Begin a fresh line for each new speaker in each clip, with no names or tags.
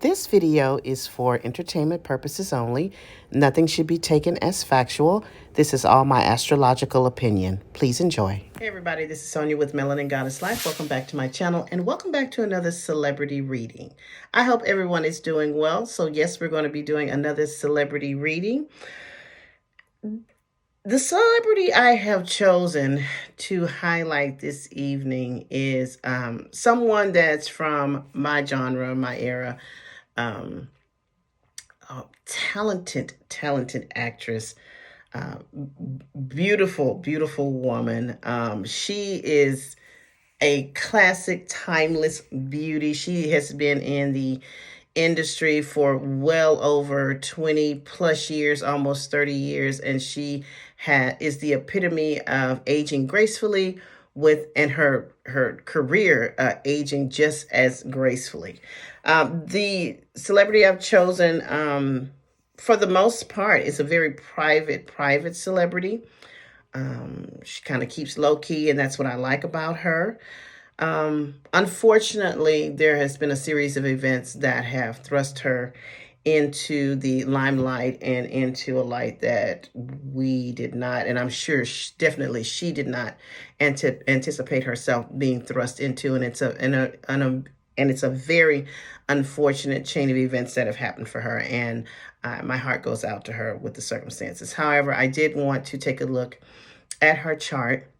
This video is for entertainment purposes only. Nothing should be taken as factual. This is all my astrological opinion. Please enjoy. Hey everybody, this is Sonia with Melanin Goddess Life. Welcome back to my channel and welcome back to another celebrity reading. I hope everyone is doing well. So yes, we're going to be doing another celebrity reading. The celebrity I have chosen to highlight this evening is someone that's from my genre, my era. Talented actress, beautiful woman. She is a classic, timeless beauty. She has been in the industry for well over 20 plus years, almost 30 years, and she is the epitome of aging gracefully and her career aging just as gracefully. The celebrity I've chosen, for the most part, is a very private celebrity. She kind of keeps low key, and that's what I like about her. Unfortunately, there has been a series of events that have thrust her into the limelight and into a light that we did not, and I'm sure definitely she did not anticipate herself being thrust into, and it's a very unfortunate chain of events that have happened for her, and my heart goes out to her with the circumstances. However, I did want to take a look at her chart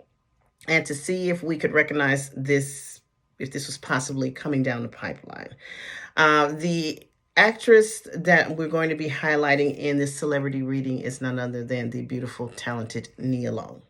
and to see if we could recognize this, if this was possibly coming down the pipeline. The actress that we're going to be highlighting in this celebrity reading is none other than the beautiful, talented Nia Long.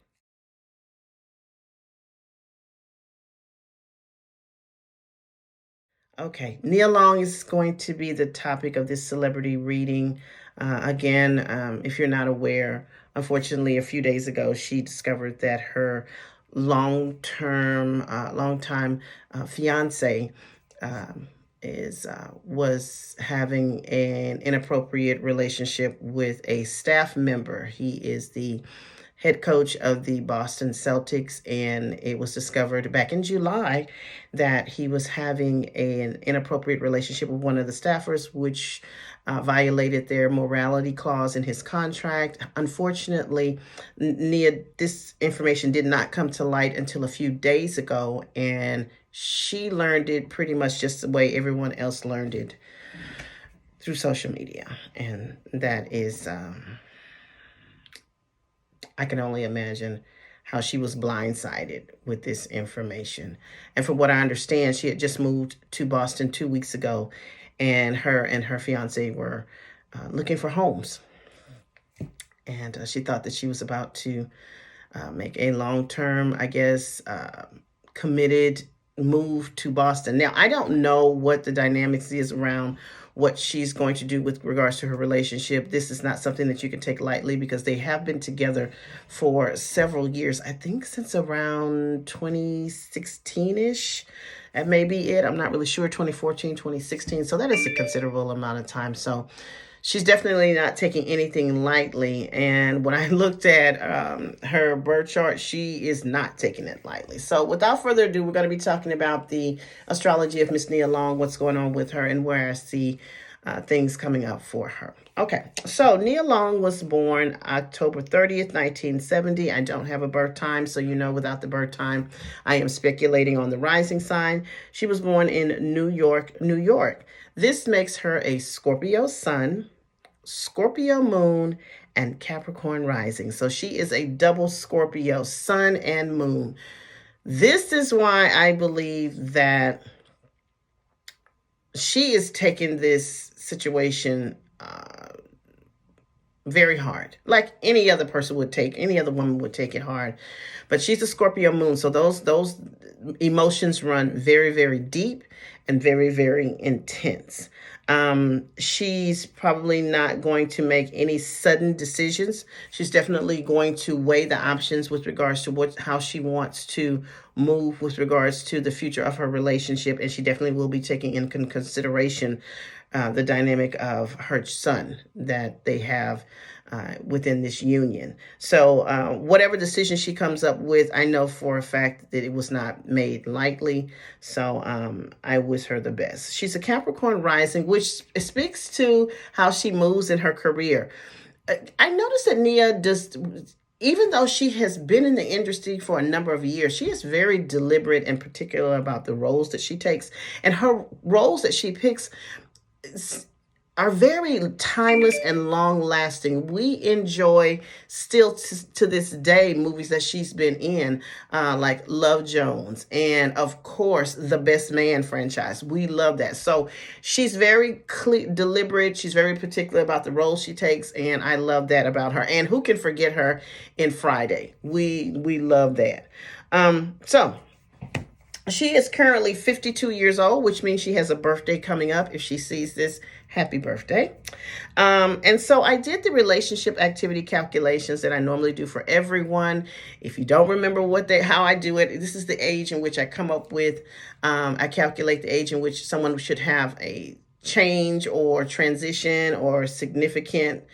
Okay, Nia Long is going to be the topic of this celebrity reading. Again, if you're not aware, unfortunately, a few days ago, she discovered that her longtime fiance was having an inappropriate relationship with a staff member. He is the head coach of the Boston Celtics, and it was discovered back in July that he was having an inappropriate relationship with one of the staffers, which violated their morality clause in his contract. Unfortunately, this information did not come to light until a few days ago, and she learned it pretty much just the way everyone else learned it, through social media. And that is, I can only imagine how she was blindsided with this information. And from what I understand, she had just moved to Boston 2 weeks ago, and her fiance were looking for homes. And she thought that she was about to make a long-term, I guess, committed move to Boston. Now, I don't know what the dynamics is around what she's going to do with regards to her relationship. This is not something that you can take lightly, because they have been together for several years. I think since around 2016-ish. That may be it. I'm not really sure. 2014, 2016. So that is a considerable amount of time. So she's definitely not taking anything lightly. And when I looked at her birth chart, she is not taking it lightly. So without further ado, we're going to be talking about the astrology of Miss Nia Long, what's going on with her, and where I see things coming up for her. Okay, so Nia Long was born October 30th, 1970. I don't have a birth time, so without the birth time, I am speculating on the rising sign. She was born in New York, New York. This makes her a Scorpio sun, Scorpio moon, and Capricorn rising. So she is a double Scorpio sun and moon. This is why I believe that she is taking this situation very hard, like any other woman would take it hard. But she's a Scorpio moon, so those emotions run very deep and very intense. She's probably not going to make any sudden decisions. She's definitely going to weigh the options with regards to how she wants to move with regards to the future of her relationship, and she definitely will be taking into consideration the dynamic of her son that they have within this union. So whatever decision she comes up with, I know for a fact that it was not made lightly. So I wish her the best. She's a Capricorn rising, which speaks to how she moves in her career. I noticed that Nia does, even though she has been in the industry for a number of years, she is very deliberate and particular about the roles that she takes. And her roles that she picks are very timeless and long lasting. We enjoy still to this day movies that she's been in, like Love Jones, and of course the Best Man franchise. We love that. So she's very deliberate. She's very particular about the roles she takes, and I love that about her. And who can forget her in Friday? We love that. So she is currently 52 years old, which means she has a birthday coming up. If she sees this, happy birthday. And so I did the relationship activity calculations that I normally do for everyone. If you don't remember how I do it, this is the age in which I come up with. I calculate the age in which someone should have a change or transition or significant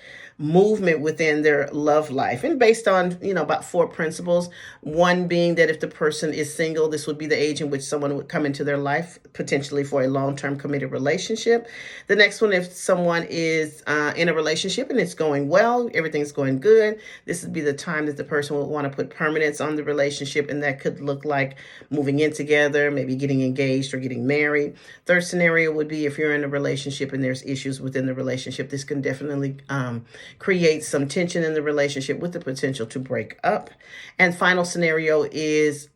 movement within their love life, and based on about 4 principles. One being that if the person is single, this would be the age in which someone would come into their life potentially for a long-term committed relationship. The next one, if someone is in a relationship and it's going well, everything's going good, this would be the time that the person would want to put permanence on the relationship, and that could look like moving in together, maybe getting engaged or getting married. Third scenario would be if you're in a relationship and there's issues within the relationship. This can definitely create some tension in the relationship with the potential to break up. And final scenario is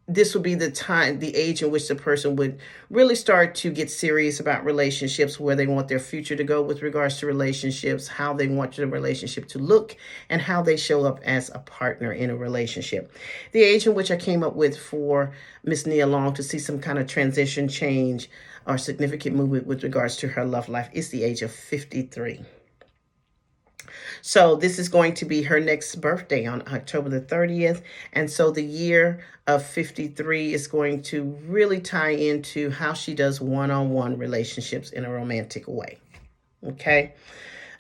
this would be the age in which the person would really start to get serious about relationships, where they want their future to go with regards to relationships, how they want the relationship to look, and how they show up as a partner in a relationship. The age in which I came up with for Miss Nia Long to see some kind of transition, change, or significant movement with regards to her love life is the age of 53. So this is going to be her next birthday on October the 30th. And so the year of 53 is going to really tie into how she does one-on-one relationships in a romantic way. Okay.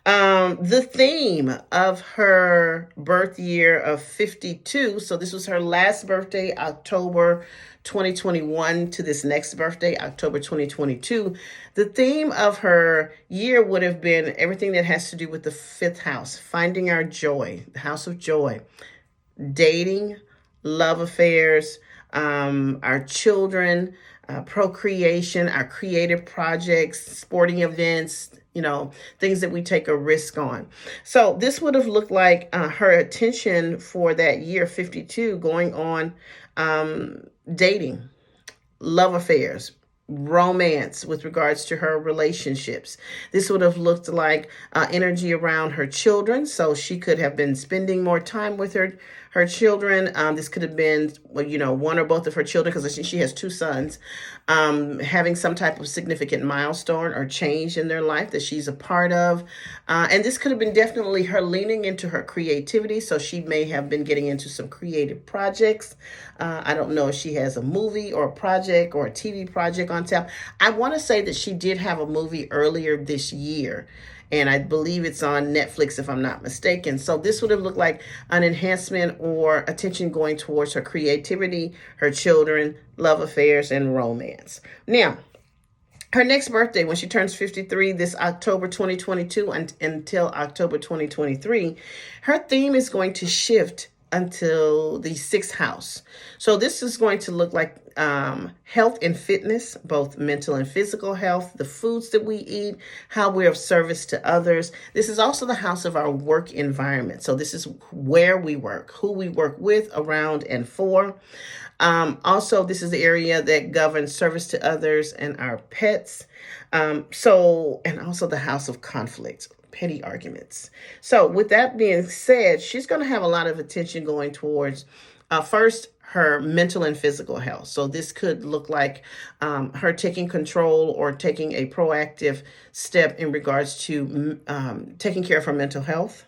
The theme of her birth year of 52, so this was her last birthday, October 2021, to this next birthday, October 2022. The theme of her year would have been everything that has to do with the 5th house, finding our joy, the house of joy, dating, love affairs, our children, procreation, our creative projects, sporting events, things that we take a risk on. So this would have looked like her attention for that year 52 going on dating, love affairs, romance with regards to her relationships. This would have looked like energy around her children. So she could have been spending more time with her children. This could have been, one or both of her children, because she has 2 sons, having some type of significant milestone or change in their life that she's a part of. And this could have been definitely her leaning into her creativity. So she may have been getting into some creative projects. I don't know if she has a movie or a project or a TV project on tap. I want to say that she did have a movie earlier this year, and I believe it's on Netflix, if I'm not mistaken. So this would have looked like an enhancement or attention going towards her creativity, her children, love affairs, and romance. Now, her next birthday, when she turns 53, this October 2022 until October 2023, her theme is going to shift until the 6th house. So this is going to look like health and fitness, both mental and physical health, the foods that we eat, how we're of service to others. This is also the house of our work environment. So this is where we work, who we work with, around, and for. Also, this is the area that governs service to others and our pets. And also the house of conflict, petty arguments. So with that being said, she's going to have a lot of attention going towards first her mental and physical health. So this could look like her taking control or taking a proactive step in regards to taking care of her mental health.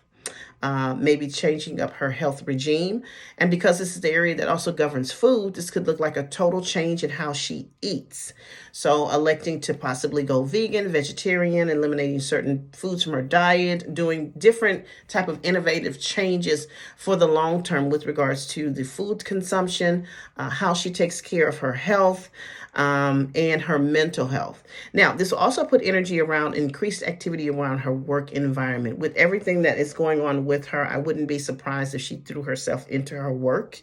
maybe changing up her health regime. And because this is the area that also governs food, this could look like a total change in how she eats. So electing to possibly go vegan, vegetarian, eliminating certain foods from her diet, doing different type of innovative changes for the long term with regards to the food consumption, how she takes care of her health, and her mental health. Now, this will also put energy around increased activity around her work environment. With everything that is going on with her, I wouldn't be surprised if she threw herself into her work,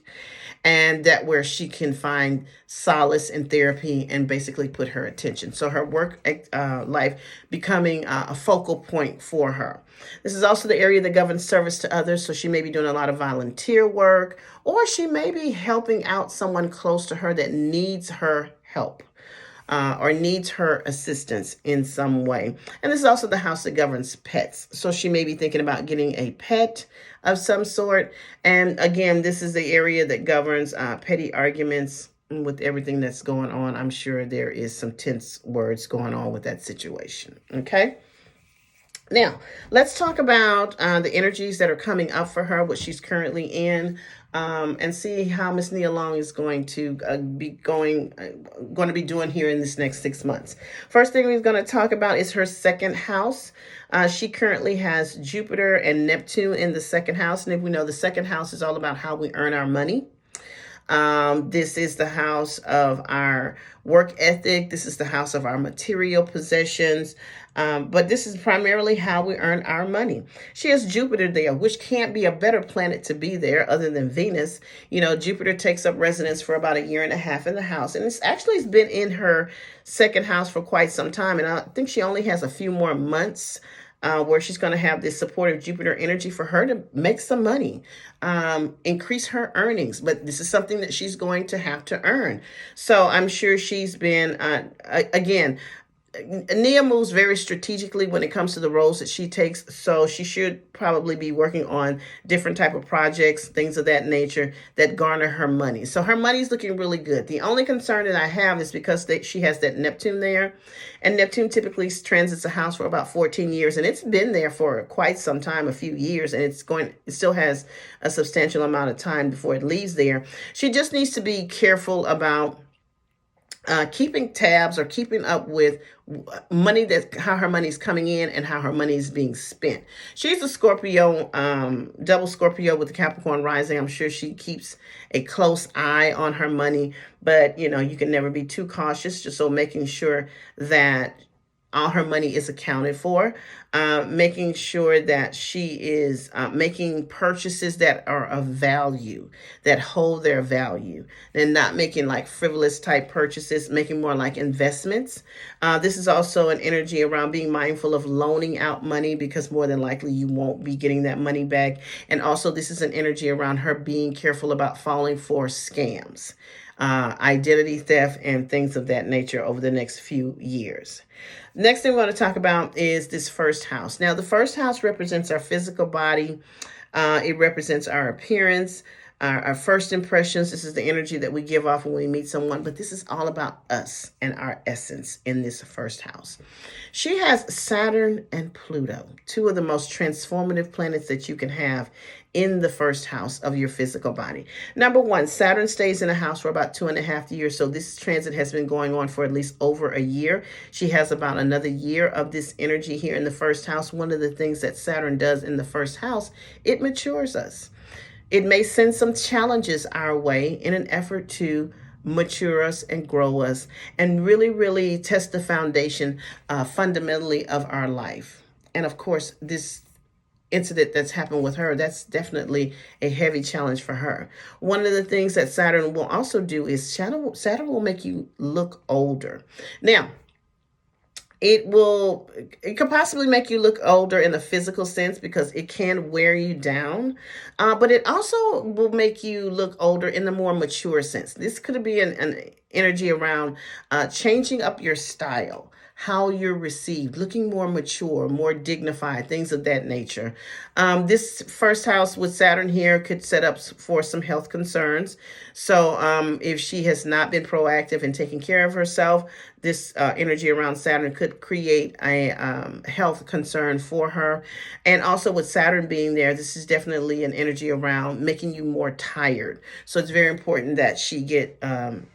and that where she can find solace in therapy and basically put her attention. So her work life becoming a focal point for her. This is also the area that governs service to others. So she may be doing a lot of volunteer work, or she may be helping out someone close to her that needs her help. Or needs her assistance in some way. And this is also the house that governs pets. So she may be thinking about getting a pet of some sort. And again, this is the area that governs petty arguments. With everything that's going on, I'm sure there is some tense words going on with that situation. Okay. Now, let's talk about the energies that are coming up for her, what she's currently in, and see how Miss Nia Long is going to be going to be doing here in this next 6 months. First thing we're going to talk about is her second house. She currently has Jupiter and Neptune in the second house, and if we know, the second house is all about how we earn our money. This is the house of our work ethic. This is the house of our material possessions. But this is primarily how we earn our money. She has Jupiter there, which can't be a better planet to be there other than Venus. You know, Jupiter takes up residence for about 1.5 years in the house. And it's been in her second house for quite some time. And I think she only has a few more months where she's going to have this supportive Jupiter energy for her to make some money, increase her earnings. But this is something that she's going to have to earn. So I'm sure she's been, again, Nia moves very strategically when it comes to the roles that she takes, so she should probably be working on different type of projects, things of that nature that garner her money. So her money's looking really good. The only concern that I have is because she has that Neptune there, and Neptune typically transits a house for about 14 years, and it's been there for quite some time, a few years, and it still has a substantial amount of time before it leaves there. She just needs to be careful about keeping tabs or keeping up with money, how her money's coming in and how her money is being spent. She's a Scorpio, double Scorpio with the Capricorn Rising. I'm sure she keeps a close eye on her money, but you know, you can never be too cautious. Just so making sure that all her money is accounted for, making sure that she is making purchases that are of value, that hold their value, and not making like frivolous type purchases, making more like investments. This is also an energy around being mindful of loaning out money, because more than likely you won't be getting that money back. And also this is an energy around her being careful about falling for scams, identity theft, and things of that nature over the next few years. Next thing we want to talk about is this first house. Now, the first house represents our physical body. It represents our appearance, our first impressions. This is the energy that we give off when we meet someone, but this is all about us and our essence in this first house. She has Saturn and Pluto, two of the most transformative planets that you can have in the first house of your physical body. Number one, Saturn stays in a house for about 2.5 years. So this transit has been going on for at least over a year. She has about another year of this energy here in the first house. One of the things that Saturn does in the first house, it matures us. It may send some challenges our way in an effort to mature us and grow us and really, really test the foundation fundamentally of our life. And of course, this incident that's happened with her, that's definitely a heavy challenge for her. One of the things that Saturn will also do is Saturn will make you look older. Now, it could possibly make you look older in a physical sense because it can wear you down, but it also will make you look older in a more mature sense. This could be an energy around changing up your style, how you're received, looking more mature, more dignified, things of that nature. This first house with Saturn here could set up for some health concerns. So if she has not been proactive in taking care of herself, this energy around Saturn could create a health concern for her. And also with Saturn being there, this is definitely an energy around making you more tired. So it's very important that she get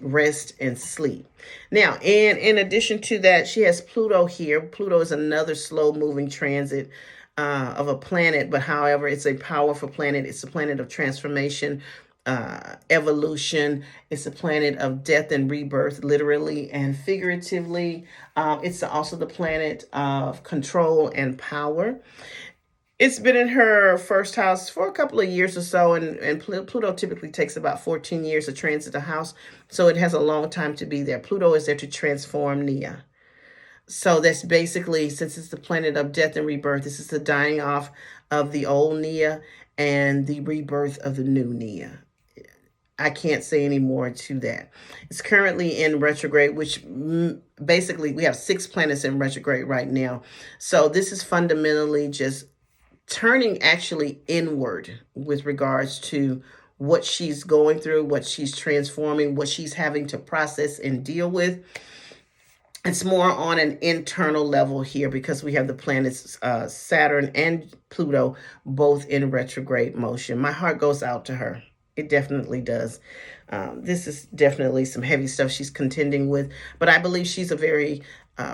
rest and sleep. Now, in addition to that, she has Pluto here. Pluto is another slow moving transit of a planet, but however, it's a powerful planet. It's a planet of transformation, evolution. It's a planet of death and rebirth, literally and figuratively. It's also the planet of control and power. It's been in her first house for a couple of years or so, and Pluto typically takes about 14 years to transit a house, so it has a long time to be there. Pluto is there to transform Nia. So that's basically, since it's the planet of death and rebirth, this is the dying off of the old Nia and the rebirth of the new Nia. I can't say any more to that. It's currently in retrograde, which basically we have 6 planets in retrograde right now. So this is fundamentally just turning actually inward with regards to what she's going through, what she's transforming, what she's having to process and deal with. It's more on an internal level here because we have the planets Saturn and Pluto both in retrograde motion. My heart goes out to her. It definitely does. This is definitely some heavy stuff she's contending with, but I believe she's a very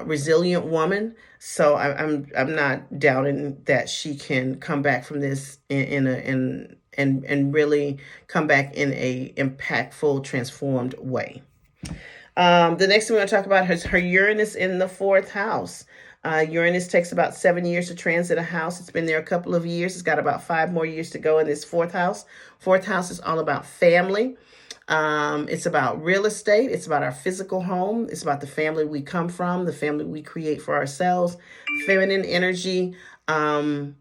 resilient woman. So I'm not doubting that she can come back from this and really come back in a impactful, transformed way. The next thing we're going to talk about is her Uranus in the 4th house. Uranus takes about 7 years to transit a house. It's been there a couple of years. It's got about 5 more years to go in this 4th house. 4th house is all about family. It's about real estate. It's about our physical home. It's about the family we come from, the family we create for ourselves, feminine energy, and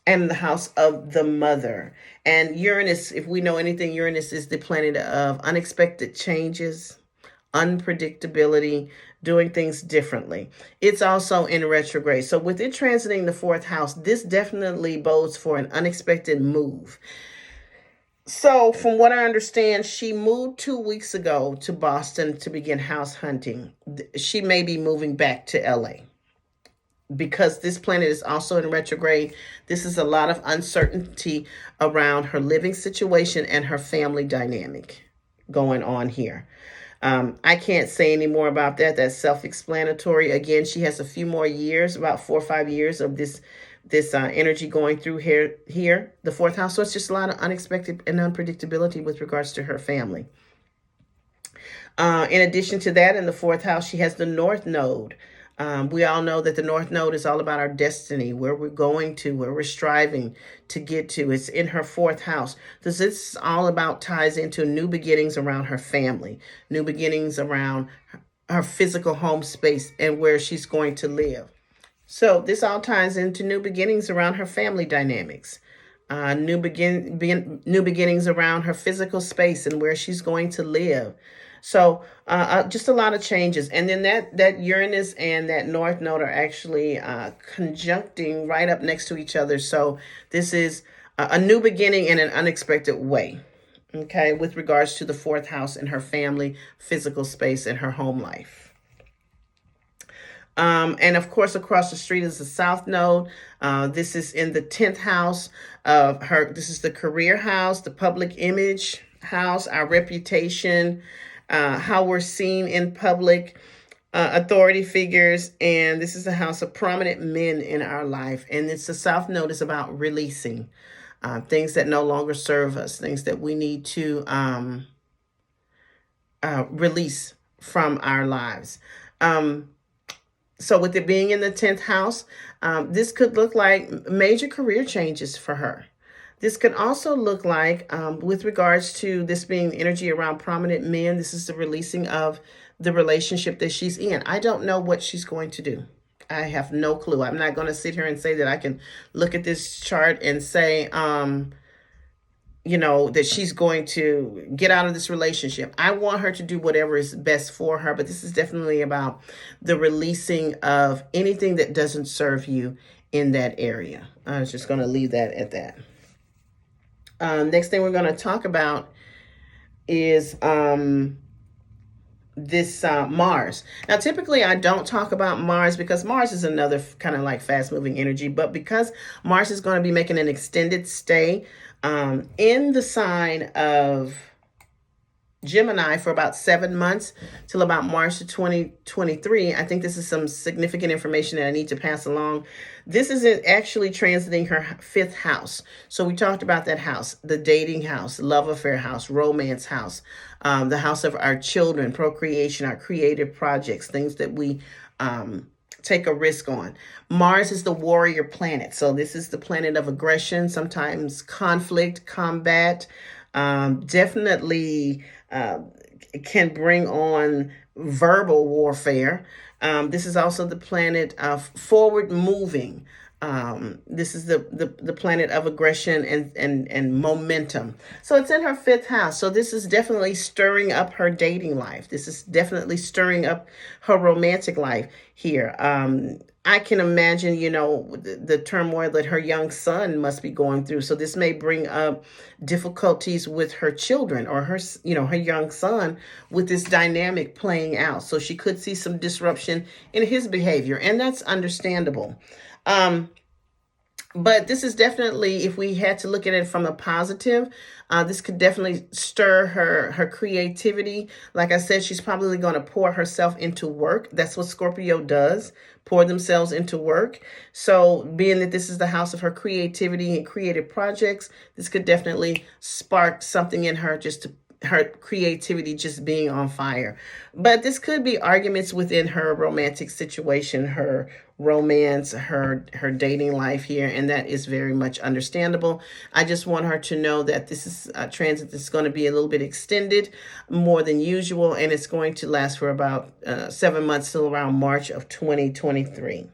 the house of the mother. And Uranus, if we know anything, Uranus is the planet of unexpected changes, unpredictability, doing things differently. It's also in retrograde. So with it transiting the 4th house, this definitely bodes for an unexpected move. So from what I understand, she moved 2 weeks ago to Boston to begin house hunting. She may be moving back to LA. Because this planet is also in retrograde, this is a lot of uncertainty around her living situation and her family dynamic going on here. I can't say any more about that. That's self-explanatory. Again, she has a few more years, about 4 or 5 years of this energy going through here, the 4th house. So it's just a lot of unexpected and unpredictability with regards to her family. In addition to that, in the 4th house, she has the North Node. We all know that the North Node is all about our destiny, where we're going to, where we're striving to get to. It's in her 4th house. This is all about, ties into new beginnings around her family, new beginnings around her physical home space and where she's going to live. So this all ties into new beginnings around her family dynamics, new beginnings around her physical space and where she's going to live. So just a lot of changes. And then that Uranus and that North Node are actually conjuncting right up next to each other. So this is a new beginning in an unexpected way, okay, with regards to the 4th house and her family, physical space, and her home life. And of course, across the street is the South Node. This is in the 10th house of her. This is the career house, the public image house, our reputation, how we're seen in public, authority figures. And this is a house of prominent men in our life. And it's the South Node is about releasing things that no longer serve us, things that we need to release from our lives. So with it being in the 10th house, this could look like major career changes for her. This could also look like, with regards to this being energy around prominent men, this is the releasing of the relationship that she's in. I don't know what she's going to do. I have no clue. I'm not going to sit here and say that I can look at this chart and say, that she's going to get out of this relationship. I want her to do whatever is best for her, but this is definitely about the releasing of anything that doesn't serve you in that area. I was just going to leave that at that. Next thing we're going to talk about is this Mars. Now, typically I don't talk about Mars because Mars is another kind of like fast moving energy, but because Mars is going to be making an extended stay in the sign of Gemini for about 7 months till about March of 2023. I think this is some significant information that I need to pass along. This is actually transiting her fifth house. So we talked about that house, the dating house, love affair house, romance house, the house of our children, procreation, our creative projects, things that we take a risk on. Mars is the warrior planet. So this is the planet of aggression, sometimes conflict, combat, definitely can bring on verbal warfare. This is also the planet of forward moving. This is the planet of aggression and momentum. So it's in her fifth house. So this is definitely stirring up her dating life. This is definitely stirring up her romantic life here. I can imagine, the turmoil that her young son must be going through. So this may bring up difficulties with her children or her young son with this dynamic playing out. So she could see some disruption in his behavior, and that's understandable. But this is definitely, if we had to look at it from a positive, this could definitely stir her creativity. Like I said, she's probably going to pour herself into work. That's what Scorpio does, pour themselves into work. So being that this is the house of her creativity and creative projects, this could definitely spark something in her, just to her creativity just being on fire. But this could be arguments within her romantic situation, her romance, her dating life here, and that is very much understandable. I just want her to know that this is a transit that's going to be a little bit extended, more than usual, and it's going to last for about 7 months till around March of 2023.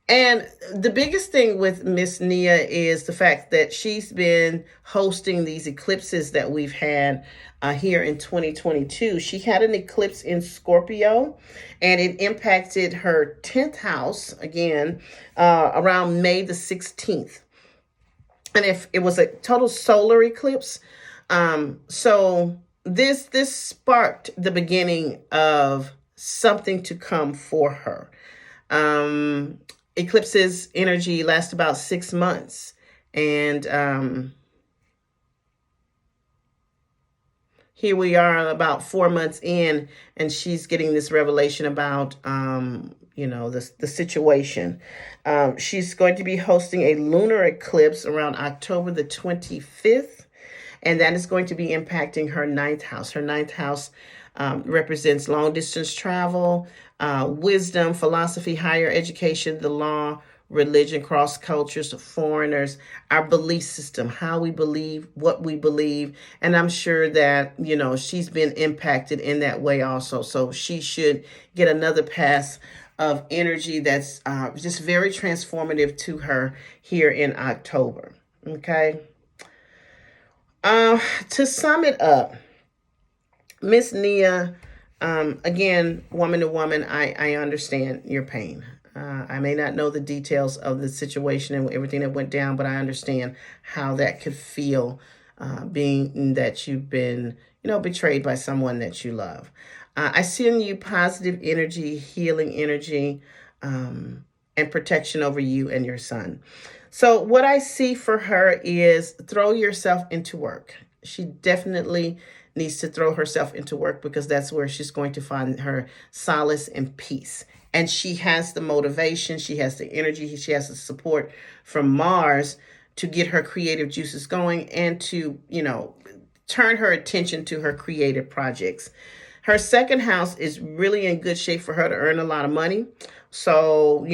And the biggest thing with Miss Nia is the fact that she's been hosting these eclipses that we've had here in 2022. She had an eclipse in Scorpio, and it impacted her 10th house again around May the 16th. And if it was a total solar eclipse, so this sparked the beginning of something to come for her. Eclipses energy lasts about 6 months. And here we are about 4 months in, and she's getting this revelation about, the situation. She's going to be hosting a lunar eclipse around October the 25th, and that is going to be impacting her ninth house. Her ninth house represents long distance travel, wisdom, philosophy, higher education, the law, religion, cross cultures, foreigners, our belief system, how we believe, what we believe. And I'm sure that, she's been impacted in that way also. So she should get another pass of energy that's just very transformative to her here in October. Okay. To sum it up, Miss Nia, again, woman to woman, I understand your pain. I may not know the details of the situation and everything that went down, but I understand how that could feel, being that you've been, betrayed by someone that you love. I send you positive energy, healing energy, and protection over you and your son. So what I see for her is throw yourself into work. She definitely needs to throw herself into work because that's where she's going to find her solace and peace. And she has the motivation, she has the energy, she has the support from Mars to get her creative juices going and to, turn her attention to her creative projects. Her second house is really in good shape for her to earn a lot of money. So,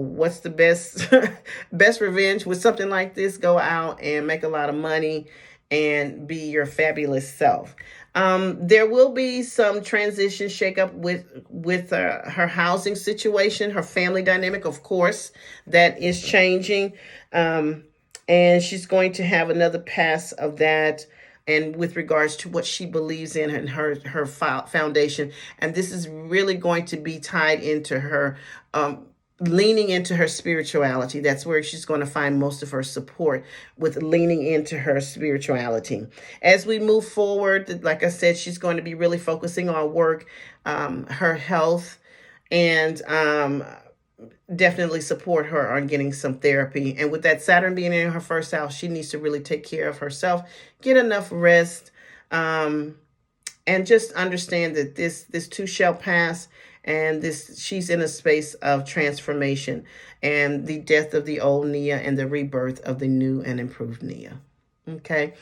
what's the best revenge with something like this? Go out and make a lot of money and be your fabulous self. There will be some transition shakeup with her housing situation, her family dynamic, of course, that is changing. And she's going to have another pass of that. And with regards to what she believes in and her foundation. And this is really going to be tied into her leaning into her spirituality. That's where she's going to find most of her support, with leaning into her spirituality. As we move forward, like I said, she's going to be really focusing on work, her health, and definitely support her on getting some therapy. And with that Saturn being in her first house, she needs to really take care of herself, get enough rest, and just understand that this too shall pass, and this she's in a space of transformation, and the death of the old Nia and the rebirth of the new and improved Nia. Okay,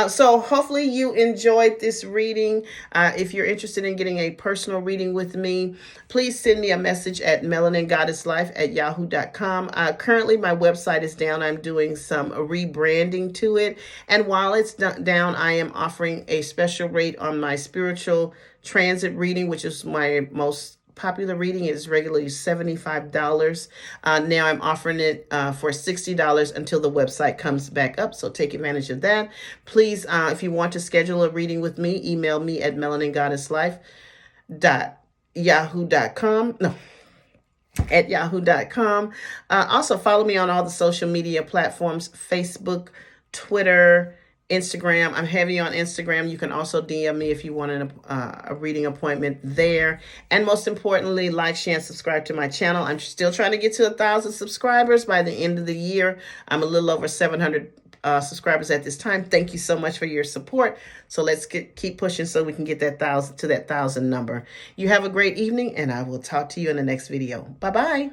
so hopefully you enjoyed this reading. If you're interested in getting a personal reading with me, please send me a message at melaningoddesslife@yahoo.com. Currently, my website is down. I'm doing some rebranding to it. And while it's down, I am offering a special rate on my spiritual transit reading, which is my most popular reading. Is regularly $75. Now I'm offering it for $60 until the website comes back up. So take advantage of that. Please, if you want to schedule a reading with me, email me at melaningoddesslife.yahoo.com. No, at yahoo.com. Also follow me on all the social media platforms: Facebook, Twitter, Instagram. I'm heavy on Instagram. You can also DM me if you want a reading appointment there. And most importantly, like, share, and subscribe to my channel. I'm still trying to get to 1,000 subscribers by the end of the year. I'm a little over 700 subscribers at this time. Thank you so much for your support. So let's keep pushing so we can get that 1,000 number. You have a great evening, and I will talk to you in the next video. Bye-bye.